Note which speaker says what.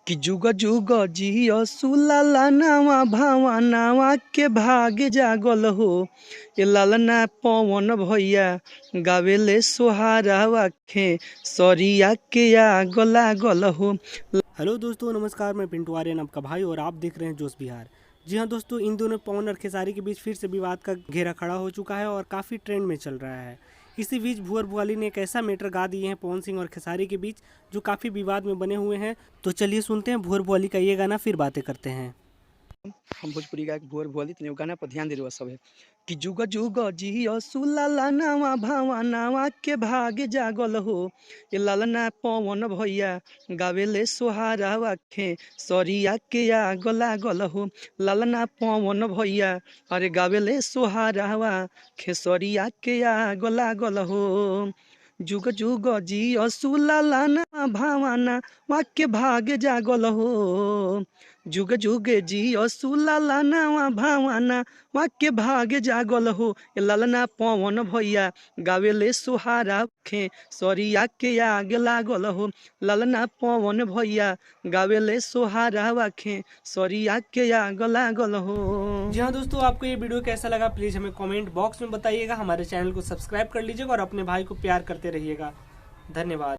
Speaker 1: कि जुग जुग जियो सुलाला नावा भावा नावा के भाग जागल हो। ये लालना पवन भैया गावेले सोहारा वाखे सरिया के आग लागल हो।
Speaker 2: हेलो दोस्तों, नमस्कार। मैं पिंटू आर्यन, आपका भाई, और आप देख रहे हैं जोश बिहार। जी हाँ दोस्तों, इन दोनों पवन और खेसारी के बीच फिर से विवाद का घेरा खड़ा हो चुका है और काफ़ी ट्रेंड में चल रहा है। इसी बीच भुअर भुआली ने एक ऐसा मैटर गा दिए हैं पवन सिंह और खेसारी के बीच जो काफ़ी विवाद में बने हुए हैं। तो चलिए सुनते हैं भुअर भुआली का ये गाना, फिर बातें करते हैं।
Speaker 1: हम भोजपुरी गायक भुअर भुआली तनी गाना पर ध्यान दे रहे सब है कि जुग जुग जियो सुलाला नावा भावा नावा के भाग जागल हो। ये लालना पवन भैया गावेले सोहारा वाखे सरिया के आग लागल हो। लालना पवन भैया अरे गावेले सोहारा वाखे सरिया के आग लागल हो। जुग जुग जियो सुलाला ना भावाना वाक्य भाग जागल हो। जुग जुग जियो सुलाला नावा भावाना वाक्य भाग जागल हो। ये लालना पवन भैया गावेले सोहारा खे सरिया के आग लागल हो। लालना पवन भैया गावेले सोहारा वाखे सरिया के आग लागल हो।
Speaker 2: जी हाँ दोस्तों, आपको ये वीडियो कैसा लगा प्लीज़ हमें कमेंट बॉक्स में बताइएगा। हमारे चैनल को सब्सक्राइब कर लीजिएगा और अपने भाई को प्यार करते रहिएगा। धन्यवाद।